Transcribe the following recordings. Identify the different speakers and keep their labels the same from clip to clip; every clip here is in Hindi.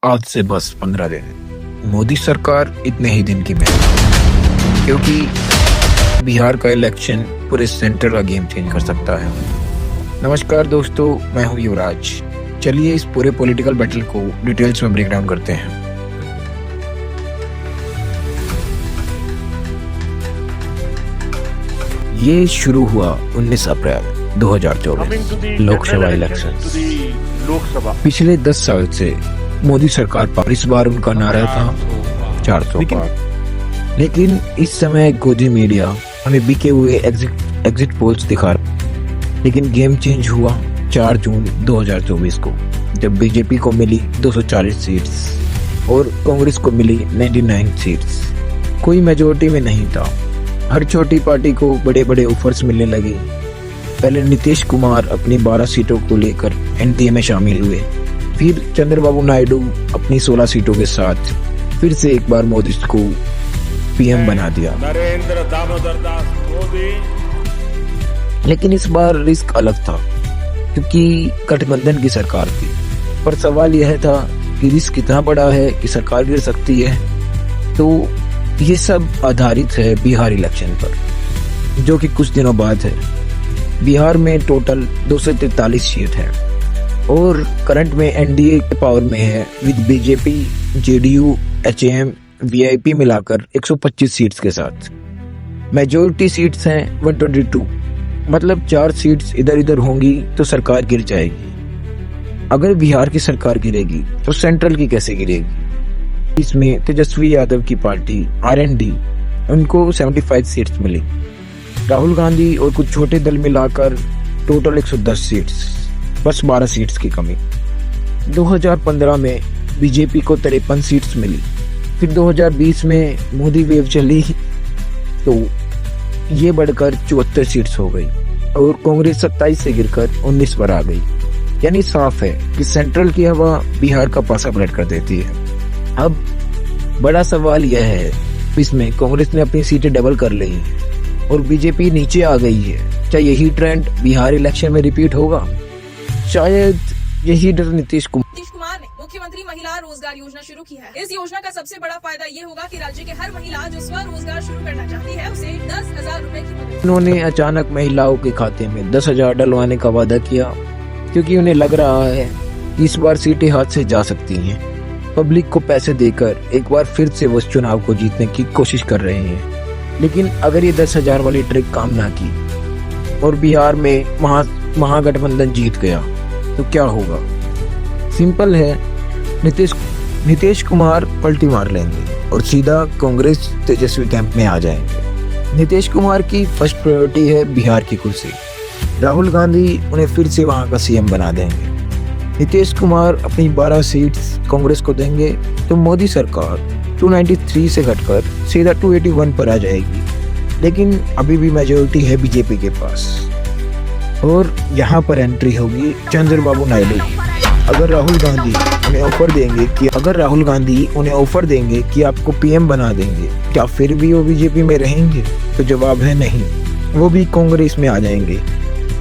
Speaker 1: आज से बस 15 दिन। मोदी सरकार इतने ही दिन की मेहनत, क्योंकि बिहार का इलेक्शन पूरे सेंटर का गेम चेंज कर सकता है। नमस्कार दोस्तों, मैं हूं युवराज। चलिए इस पूरे पॉलिटिकल बैटल को डिटेल्स में ब्रेक डाउन करते हैं। ये शुरू हुआ 19 अप्रैल 2024 लोकसभा इलेक्शन। पिछले 10 साल से मोदी सरकार पर इस बार उनका नारा था 400 पार। लेकिन इस समय गोदी मीडिया हमें बिके हुए एग्जिट पोल्स दिखा रहा। लेकिन गेम चेंज हुआ 4 जून 2024 को, जब बीजेपी को मिली 240 सीट्स और कांग्रेस को मिली 99 सीट्स। कोई मेजोरिटी में नहीं था। हर छोटी पार्टी को बड़े बड़े ऑफर्स मिलने लगे। पहले नीतीश कुमार अपनी 12 सीटों को लेकर एनडीए में शामिल हुए, फिर चंद्रबाबू नायडू अपनी 16 सीटों के साथ फिर से एक बार मोदी को पीएम बना दिया। नरेंद्र दामोदर दास मोदी। लेकिन इस बार रिस्क अलग था, क्योंकि गठबंधन की सरकार थी। पर सवाल यह था कि रिस्क कितना बड़ा है कि सरकार गिर सकती है। तो ये सब आधारित है बिहार इलेक्शन पर, जो कि कुछ दिनों बाद है। बिहार में टोटल 243 सीट है और करंट में एनडीए के पावर में है, with BJP, JDU, HM, VIP मिलाकर 125 सीट्स के साथ। मेजॉरिटी सीट्स हैं 122, मतलब 4 सीट्स इधर उधर होंगी तो सरकार गिर जाएगी। अगर बिहार की सरकार गिरेगी तो सेंट्रल की कैसे गिरेगी? इसमें तेजस्वी यादव की पार्टी आरएनडी, उनको 75 सीट्स मिली। राहुल गांधी और कुछ छोटे दल मिलाकर टोटल 110 सीट्स, बस 12 सीट्स की कमी। 2015 में बीजेपी को 53 सीट्स मिली। फिर 2020 में मोदी वेव चली तो ये बढ़कर 74 सीट्स हो गई और कांग्रेस 27 से गिरकर 19 पर आ गई। यानी साफ है कि सेंट्रल की हवा बिहार का पासा पलट कर देती है। अब बड़ा सवाल यह है, इसमें कांग्रेस ने अपनी सीटें डबल कर ली और बीजेपी नीचे आ गई है। क्या यही ट्रेंड बिहार इलेक्शन में रिपीट होगा? शायद यही डर नीतीश कुमार
Speaker 2: ने मुख्यमंत्री महिला रोजगार योजना शुरू की है। इस योजना का सबसे बड़ा फायदा ये होगा कि राज्य के हर महिला जो स्वरोजगार शुरू करना चाहती है, उसे 10,000 रूपए की मदद।
Speaker 1: उन्होंने अचानक महिलाओं के खाते में 10,000 डलवाने का वादा किया, क्योंकि उन्हें लग रहा है कि इस बार सीटें हाथ से जा सकती हैं। पब्लिक को पैसे देकर एक बार फिर से वो चुनाव को जीतने की कोशिश कर रहे हैं। लेकिन अगर ये 10,000 वाली ट्रिक काम ना की और बिहार में महागठबंधन जीत गया तो क्या होगा? सिंपल है, नीतीश कुमार पलटी मार लेंगे और सीधा कांग्रेस तेजस्वी कैंप में आ जाएंगे। नीतीश कुमार की फर्स्ट प्रायोरिटी है बिहार की कुर्सी। राहुल गांधी उन्हें फिर से वहां का सीएम बना देंगे। नीतीश कुमार अपनी 12 सीट्स कांग्रेस को देंगे तो मोदी सरकार 293 से घटकर सीधा 281 पर आ जाएगी। लेकिन अभी भी मेजोरिटी है बीजेपी के पास और यहाँ पर एंट्री होगी चंद्रबाबू नायडू की। अगर राहुल गांधी उन्हें ऑफर देंगे कि आपको पीएम बना देंगे, क्या फिर भी वो बीजेपी में रहेंगे? तो जवाब है नहीं, वो भी कांग्रेस में आ जाएंगे।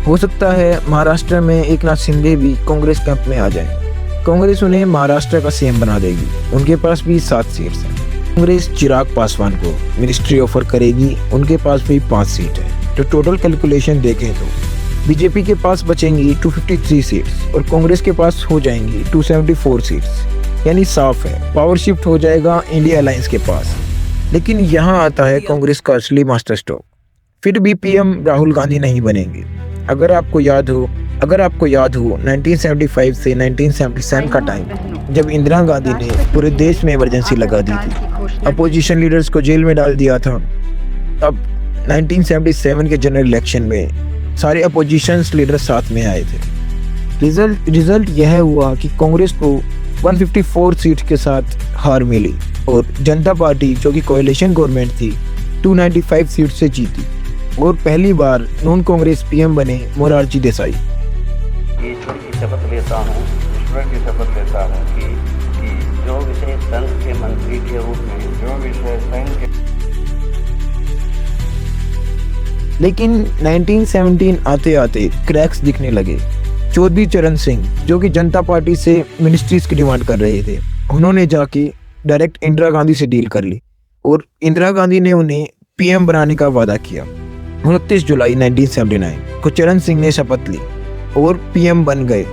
Speaker 1: हो सकता है महाराष्ट्र में एकनाथ शिंदे भी कांग्रेस कैंप में आ जाएं। कांग्रेस उन्हें महाराष्ट्र का सीएम बना देगी। उनके पास भी 7 सीट्स हैं। कांग्रेस चिराग पासवान को मिनिस्ट्री ऑफर करेगी, उनके पास भी 5 सीट है। तो टोटल कैलकुलेशन देखें तो बीजेपी के पास बचेंगी 253 सीट्स और कांग्रेस के पास हो जाएंगी 274 सीट्स। यानी साफ है, पावर शिफ्ट हो जाएगा इंडिया अलायंस के पास। लेकिन यहाँ आता है कांग्रेस का असली मास्टर स्ट्रोक। फिर भी पीएम राहुल गांधी नहीं बनेंगे। अगर आपको याद हो 1975 से 1977 का टाइम, जब इंदिरा गांधी ने पूरे देश में इमरजेंसी लगा दी थी, अपोजिशन लीडर्स को जेल में डाल दिया था। अब 1977 के जनरल इलेक्शन में सारे अपोजिशन लीडर साथ में आए थे। रिजल्ट यह हुआ कि कांग्रेस को 154 सीट के साथ हार मिली और जनता पार्टी, जो कि कोएलिशन गवर्नमेंट थी, 295 सीट से जीती और पहली बार नॉन कांग्रेस पीएम बने मोरारजी देसाई।
Speaker 3: ईश्वर की शपथ लेता हूँ कि जो विषय संघ के मंत्री के रूप में
Speaker 1: लेकिन 1917 आते आते क्रैक्स दिखने लगे। चौधरी चरण सिंह, जो कि जनता पार्टी से मिनिस्ट्रीज की डिमांड कर रहे थे, उन्होंने जाके डायरेक्ट इंदिरा गांधी से डील कर ली और इंदिरा गांधी ने उन्हें पीएम बनाने का वादा किया। 29 जुलाई 1979 को चरण सिंह ने शपथ ली और पीएम बन गए।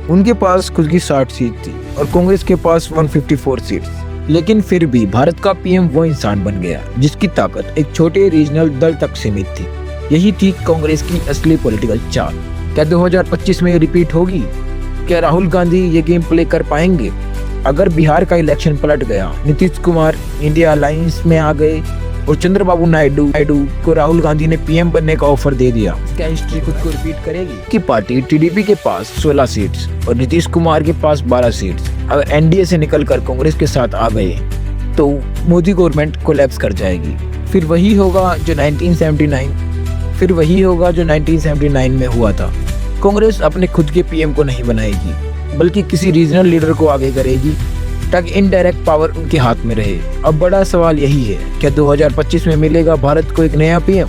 Speaker 1: उनके पास खुद की 60 सीट थी और कांग्रेस के पास 154 सीट्स। लेकिन फिर भी भारत का पीएम वो इंसान बन गया जिसकी ताकत एक छोटे रीजनल दल तक सीमित थी। यही थी कांग्रेस की असली पॉलिटिकल चाल। क्या 2025 में रिपीट होगी? क्या राहुल गांधी ये गेम प्ले कर पाएंगे? अगर बिहार का इलेक्शन पलट गया, नीतीश कुमार इंडिया अलायंस में आ गए और चंद्रबाबू नायडू को राहुल गांधी ने पीएम बनने का ऑफर दे दिया, क्या हिस्ट्री खुद को रिपीट करेगी? कि पार्टी टीडीपी के पास 16 सीट्स और नीतीश कुमार के पास 12 सीट्स अगर एनडीए से निकलकर कांग्रेस के साथ आ गए तो मोदी गवर्नमेंट कोलैप्स कर जाएगी। फिर वही होगा जो 1979 में हुआ था। कांग्रेस अपने खुद के पीएम को नहीं बनाएगी बल्कि किसी रीजनल लीडर को आगे करेगी ताकि इनडायरेक्ट पावर उनके हाथ में रहे। अब बड़ा सवाल यही है, क्या 2025 में मिलेगा भारत को एक नया पीएम?